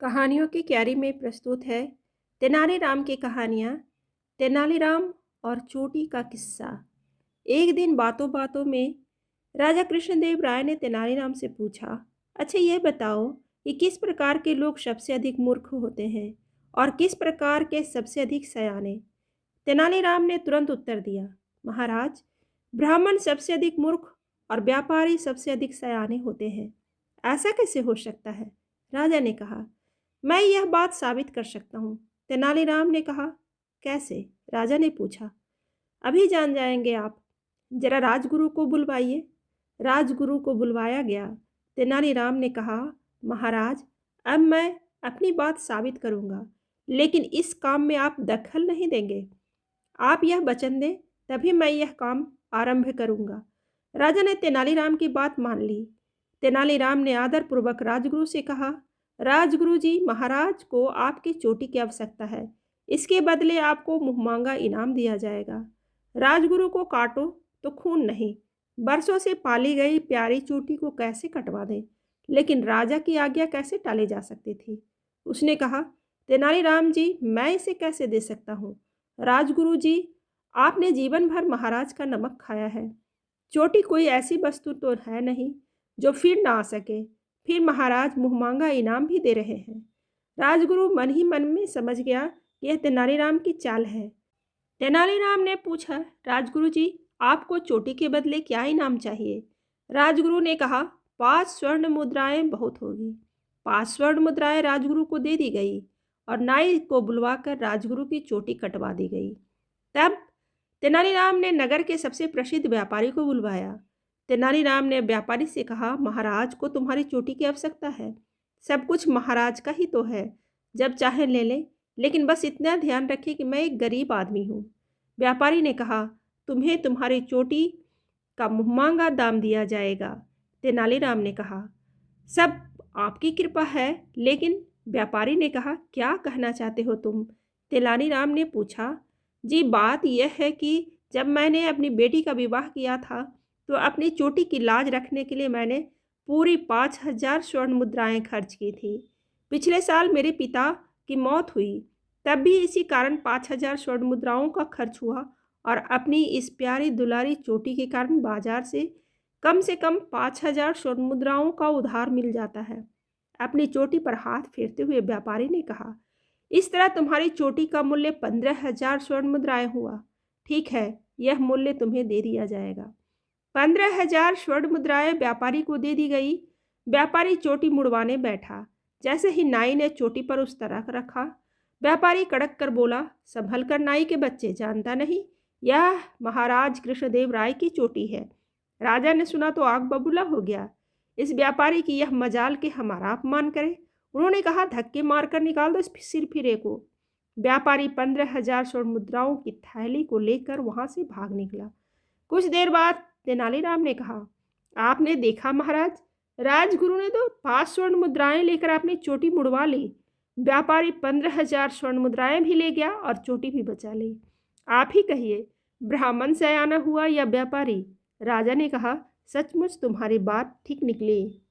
कहानियों की क्यारी में प्रस्तुत है तेनालीराम की कहानियाँ। तेनालीराम और चोटी का किस्सा। एक दिन बातों बातों में राजा कृष्णदेव राय ने तेनालीराम से पूछा, अच्छा ये बताओ कि किस प्रकार के लोग सबसे अधिक मूर्ख होते हैं और किस प्रकार के सबसे अधिक सयाने। तेनालीराम ने तुरंत उत्तर दिया, महाराज, ब्राह्मण सबसे अधिक मूर्ख और व्यापारी सबसे अधिक सयाने होते हैं। ऐसा कैसे हो सकता है? राजा ने कहा, मैं यह बात साबित कर सकता हूँ। तेनालीराम ने कहा, कैसे? राजा ने पूछा। अभी जान जाएंगे आप। जरा राजगुरु को बुलवाइए। राजगुरु को बुलवाया गया। तेनालीराम ने कहा, महाराज, अब मैं अपनी बात साबित करूंगा, लेकिन इस काम में आप दखल नहीं देंगे। आप यह वचन दें, तभी मैं यह काम आरंभ करूंगा। राजा ने तेनालीराम की बात मान ली। तेनालीराम ने आदरपूर्वक राजगुरु से कहा, राजगुरु जी, महाराज को आपकी चोटी की आवश्यकता है। इसके बदले आपको मुहमांगा इनाम दिया जाएगा। राजगुरु को काटो तो खून नहीं। बरसों से पाली गई प्यारी चोटी को कैसे कटवा दें? लेकिन राजा की आज्ञा कैसे टाली जा सकती थी? उसने कहा, तेनालीराम जी, मैं इसे कैसे दे सकता हूँ? राजगुरु जी, आपने जीवन भर महाराज का नमक खाया है। चोटी कोई ऐसी वस्तु तो है नहीं जो फिर ना आ सके। फिर महाराज मुहमांगा इनाम भी दे रहे हैं। राजगुरु मन ही मन में समझ गया कि यह तेनालीराम की चाल है। तेनालीराम ने पूछा, राजगुरु जी, आपको चोटी के बदले क्या इनाम चाहिए? राजगुरु ने कहा, 5 स्वर्ण मुद्राएं बहुत होगी। 5 स्वर्ण मुद्राएं राजगुरु को दे दी गई और नाई को बुलवाकर राजगुरु की चोटी कटवा दी गई। तब तेनालीराम ने नगर के सबसे प्रसिद्ध व्यापारी को बुलवाया। तेनालीराम ने व्यापारी से कहा, महाराज को तुम्हारी चोटी की आवश्यकता है। सब कुछ महाराज का ही तो है, जब चाहे ले लें, लेकिन बस इतना ध्यान रखें कि मैं एक गरीब आदमी हूँ। व्यापारी ने कहा, तुम्हें तुम्हारी चोटी का मुहमांगा दाम दिया जाएगा। तेनालीराम ने कहा, सब आपकी कृपा है, लेकिन व्यापारी ने कहा, क्या कहना चाहते हो तुम? तेनालीराम ने पूछा, जी, बात यह है कि जब मैंने अपनी बेटी का विवाह किया था, तो अपनी चोटी की लाज रखने के लिए मैंने पूरी 5,000 स्वर्ण मुद्राएं खर्च की थी। पिछले साल मेरे पिता की मौत हुई, तब भी इसी कारण 5,000 स्वर्ण मुद्राओं का खर्च हुआ और अपनी इस प्यारी दुलारी चोटी के कारण बाजार से कम 5,000 स्वर्ण मुद्राओं का उधार मिल जाता है। अपनी चोटी पर हाथ फेरते हुए व्यापारी ने कहा, इस तरह तुम्हारी चोटी का मूल्य 15,000 स्वर्ण मुद्राएं हुआ। ठीक है, यह मूल्य तुम्हें दे दिया जाएगा। 15,000 स्वर्ण मुद्राएं व्यापारी को दे दी गई। व्यापारी चोटी मुड़वाने बैठा। जैसे ही नाई ने चोटी पर उस तरह रखा, व्यापारी कड़क कर बोला, संभल कर नाई के बच्चे, जानता नहीं यह महाराज कृष्णदेव राय की चोटी है। राजा ने सुना तो आग बबूला हो गया। इस व्यापारी की यह मजाल कि हमारा अपमान करे। उन्होंने कहा, धक्के मारकर निकाल दो इस सिर फिरे को। व्यापारी 15,000 स्वर्ण मुद्राओं की थैली को लेकर वहां से भाग निकला। कुछ देर बाद तेनालीराम ने कहा, आपने देखा महाराज, राजगुरु ने तो 5 स्वर्ण मुद्राएं लेकर अपनी चोटी मुड़वा ली। व्यापारी 15,000 स्वर्ण मुद्राएं भी ले गया और चोटी भी बचा ली। आप ही कहिए, ब्राह्मण सयाना हुआ या व्यापारी? राजा ने कहा, सचमुच तुम्हारी बात ठीक निकली।